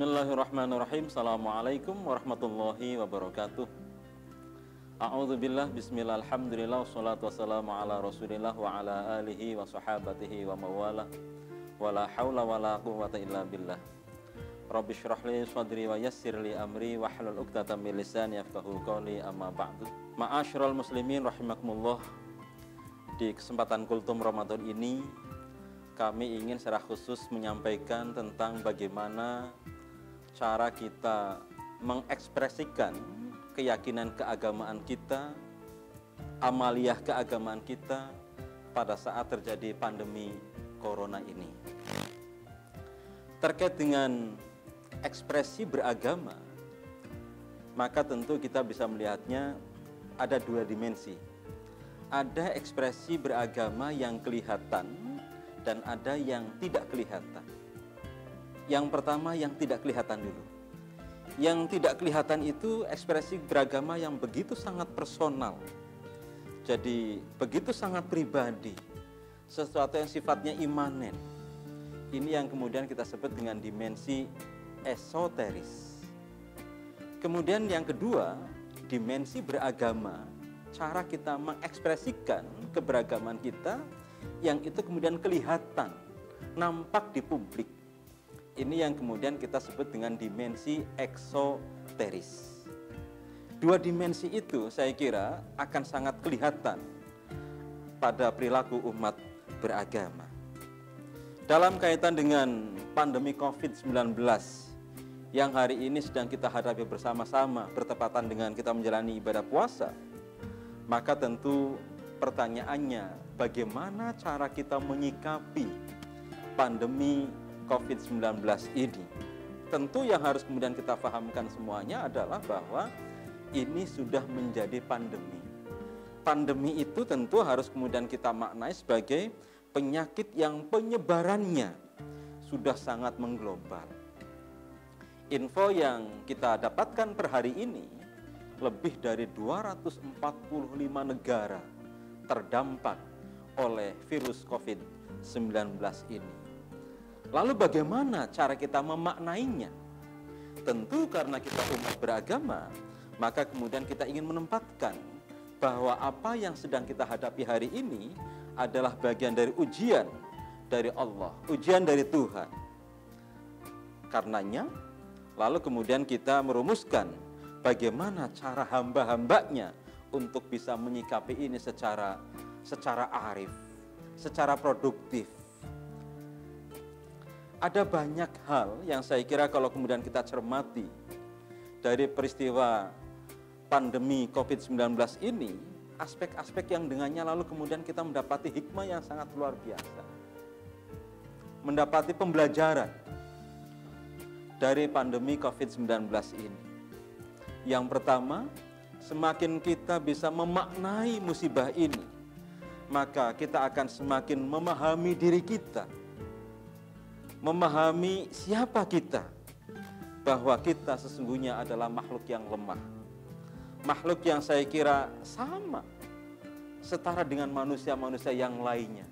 Bismillahirrahmanirrahim. Assalamualaikum warahmatullahi wabarakatuh. A'udzubillah, bismillah, alhamdulillah, wassalatu wassalamu ala rasulillah wa ala alihi wa sahabatihi wa mawalah. Wa la hawla wa la quwwata illa billah. Rabbi syrah li sadri wa yassir li amri wa hlul 'uqdatam min lisani yafqahu qawli, amma ba'du. Ma'asyiral muslimin rahimakumullah. Di kesempatan Kultum Ramadan ini kami ingin secara khusus menyampaikan tentang bagaimana cara kita mengekspresikan keyakinan keagamaan kita, amaliyah keagamaan kita pada saat terjadi pandemi corona ini. Terkait dengan ekspresi beragama, maka tentu kita bisa melihatnya ada dua dimensi. Ada ekspresi beragama yang kelihatan dan ada yang tidak kelihatan. Yang pertama yang tidak kelihatan dulu. Yang tidak kelihatan itu ekspresi beragama yang begitu sangat personal. Jadi begitu sangat pribadi. Sesuatu yang sifatnya imanen. Ini yang kemudian kita sebut dengan dimensi esoteris. Kemudian yang kedua, dimensi beragama. Cara kita mengekspresikan keberagaman kita yang itu kemudian kelihatan, nampak di publik. Ini yang kemudian kita sebut dengan dimensi eksoteris. Dua dimensi itu saya kira akan sangat kelihatan pada perilaku umat beragama. Dalam kaitan dengan pandemi COVID-19 yang hari ini sedang kita hadapi bersama-sama bertepatan dengan kita menjalani ibadah puasa, maka tentu pertanyaannya, bagaimana cara kita menyikapi pandemi COVID-19 ini? Tentu yang harus kemudian kita pahamkan semuanya adalah bahwa ini sudah menjadi pandemi. Pandemi itu tentu harus kemudian kita maknai sebagai penyakit yang penyebarannya sudah sangat mengglobal. Info yang kita dapatkan per hari ini, lebih dari 245 negara terdampak oleh virus COVID-19 ini. Lalu bagaimana cara kita memaknainya? Tentu karena kita umat beragama, maka kemudian kita ingin menempatkan bahwa apa yang sedang kita hadapi hari ini adalah bagian dari ujian dari Allah, ujian dari Tuhan. Karenanya, lalu kemudian kita merumuskan bagaimana cara hamba-hambanya untuk bisa menyikapi ini secara arif, secara produktif. Ada banyak hal yang saya kira kalau kemudian kita cermati dari peristiwa pandemi COVID-19 ini, aspek-aspek yang dengannya lalu kemudian kita mendapati hikmah yang sangat luar biasa. Mendapati pembelajaran dari pandemi COVID-19 ini. Yang pertama, semakin kita bisa memaknai musibah ini, maka kita akan semakin memahami diri kita, memahami siapa kita, bahwa kita sesungguhnya adalah makhluk yang lemah, makhluk yang saya kira sama, setara dengan manusia-manusia yang lainnya.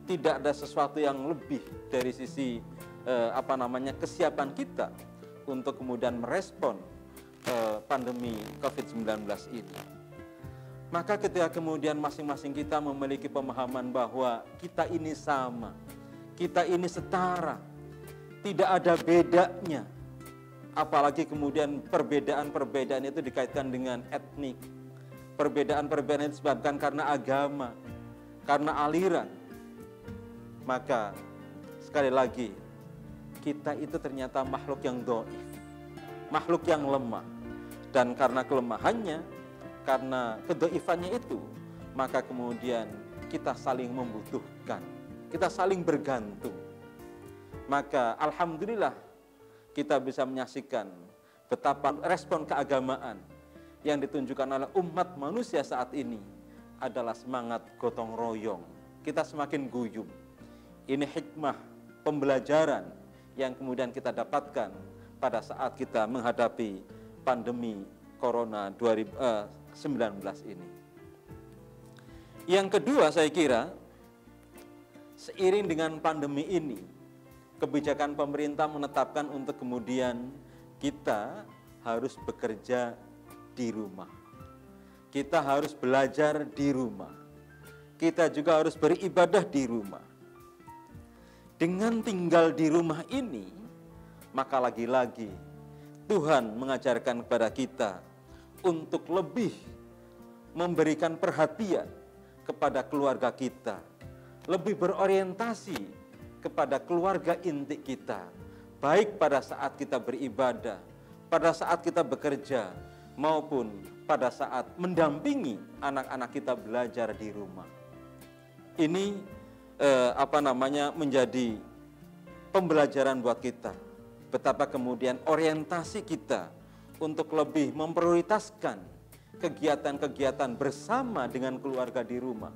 Tidak ada sesuatu yang lebih dari sisi kesiapan kita untuk kemudian merespon pandemi COVID-19 ini. Maka ketika kemudian masing-masing kita memiliki pemahaman bahwa kita ini sama, kita ini setara, tidak ada bedanya, apalagi kemudian perbedaan-perbedaan itu dikaitkan dengan etnik, perbedaan-perbedaan itu disebabkan karena agama, karena aliran, maka sekali lagi kita itu ternyata makhluk yang dhaif, makhluk yang lemah. Dan karena kelemahannya, karena kedhaifannya itu, maka kemudian kita saling membutuhkan, kita saling bergantung. Maka alhamdulillah kita bisa menyaksikan betapa respon keagamaan yang ditunjukkan oleh umat manusia saat ini adalah semangat gotong royong. Kita semakin guyup. Ini hikmah pembelajaran yang kemudian kita dapatkan pada saat kita menghadapi pandemi Corona 2019 ini. Yang kedua saya kira, seiring dengan pandemi ini, kebijakan pemerintah menetapkan untuk kemudian kita harus bekerja di rumah. Kita harus belajar di rumah. Kita juga harus beribadah di rumah. Dengan tinggal di rumah ini, maka lagi-lagi Tuhan mengajarkan kepada kita untuk lebih memberikan perhatian kepada keluarga kita, lebih berorientasi kepada keluarga inti kita, baik pada saat kita beribadah, pada saat kita bekerja, maupun pada saat mendampingi anak-anak kita belajar di rumah. Ini menjadi pembelajaran buat kita. Betapa kemudian orientasi kita untuk lebih memprioritaskan kegiatan-kegiatan bersama dengan keluarga di rumah,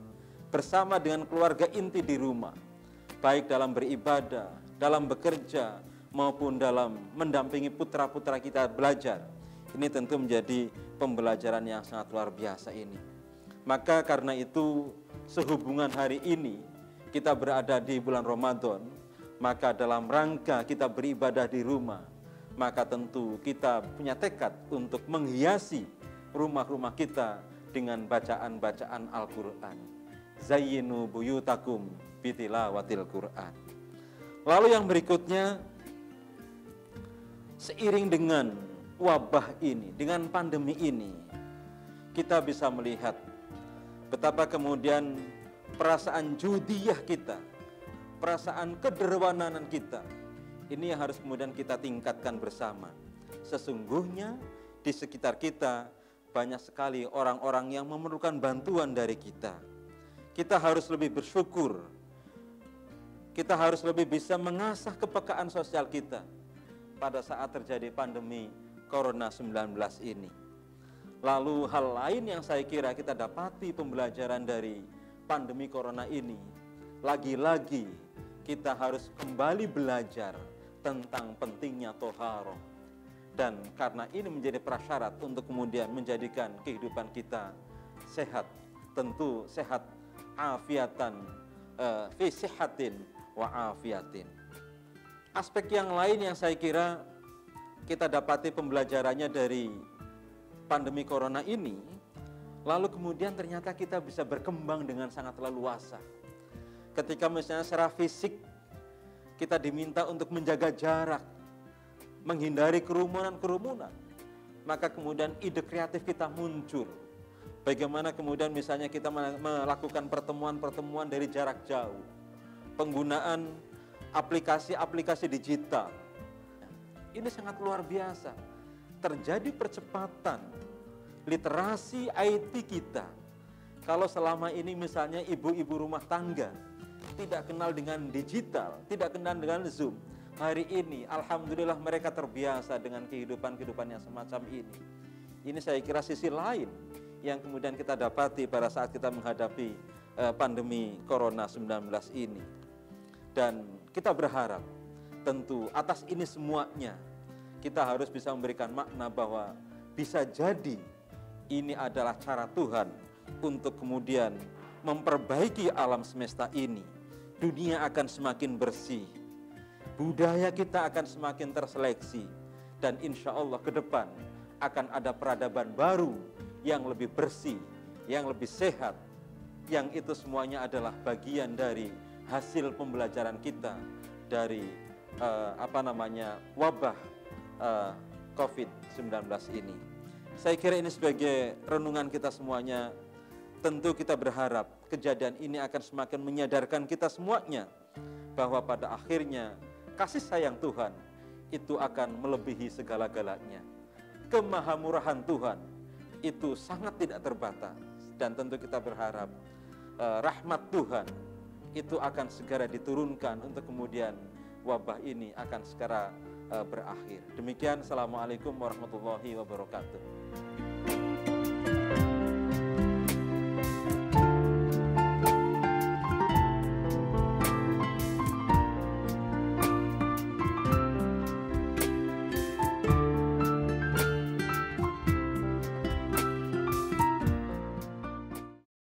bersama dengan keluarga inti di rumah, baik dalam beribadah, dalam bekerja, maupun dalam mendampingi putra-putra kita belajar. Ini tentu menjadi pembelajaran yang sangat luar biasa ini. Maka karena itu, sehubungan hari ini kita berada di bulan Ramadan, maka dalam rangka kita beribadah di rumah, maka tentu kita punya tekad untuk menghiasi rumah-rumah kita dengan bacaan-bacaan Al-Quran. Zayyinu buyutakum bitilawatil Quran. Lalu yang berikutnya, seiring dengan wabah ini, dengan pandemi ini, kita bisa melihat betapa kemudian perasaan judiyah kita, perasaan kedermawanan kita, ini yang harus kemudian kita tingkatkan bersama. Sesungguhnya di sekitar kita banyak sekali orang-orang yang memerlukan bantuan dari kita. Kita harus lebih bersyukur. Kita harus lebih bisa mengasah kepekaan sosial kita pada saat terjadi pandemi Corona-19 ini. Lalu hal lain yang saya kira kita dapati pembelajaran dari pandemi Corona ini, lagi-lagi kita harus kembali belajar tentang pentingnya toharoh. Dan karena ini menjadi prasyarat untuk kemudian menjadikan kehidupan kita sehat, tentu sehat afiatan, fi sihatin wa afiatin. Aspek yang lain yang saya kira kita dapati pembelajarannya dari pandemi Corona ini, lalu kemudian ternyata kita bisa berkembang dengan sangat leluasa. Ketika misalnya secara fisik kita diminta untuk menjaga jarak, menghindari kerumunan-kerumunan, maka kemudian ide kreatif kita muncul. Bagaimana kemudian misalnya kita melakukan pertemuan-pertemuan dari jarak jauh, penggunaan aplikasi-aplikasi digital. Ini sangat luar biasa. Terjadi percepatan literasi IT kita. Kalau selama ini misalnya ibu-ibu rumah tangga tidak kenal dengan digital, tidak kenal dengan Zoom, hari ini alhamdulillah mereka terbiasa dengan kehidupan-kehidupan yang semacam ini. Ini saya kira sisi lain yang kemudian kita dapati pada saat kita menghadapi pandemi Corona-19 ini. Dan kita berharap tentu atas ini semuanya kita harus bisa memberikan makna bahwa bisa jadi ini adalah cara Tuhan untuk kemudian memperbaiki alam semesta ini. Dunia akan semakin bersih, budaya kita akan semakin terseleksi, dan insya Allah ke depan akan ada peradaban baru yang lebih bersih, yang lebih sehat, yang itu semuanya adalah bagian dari hasil pembelajaran kita dari wabah COVID-19 ini. Saya kira ini sebagai renungan kita semuanya. Tentu kita berharap kejadian ini akan semakin menyadarkan kita semuanya bahwa pada akhirnya kasih sayang Tuhan itu akan melebihi segala-galanya. Kemahamurahan Tuhan itu sangat tidak terbatas, dan tentu kita berharap rahmat Tuhan itu akan segera diturunkan untuk kemudian wabah ini akan segera berakhir. Demikian, Assalamualaikum warahmatullahi wabarakatuh.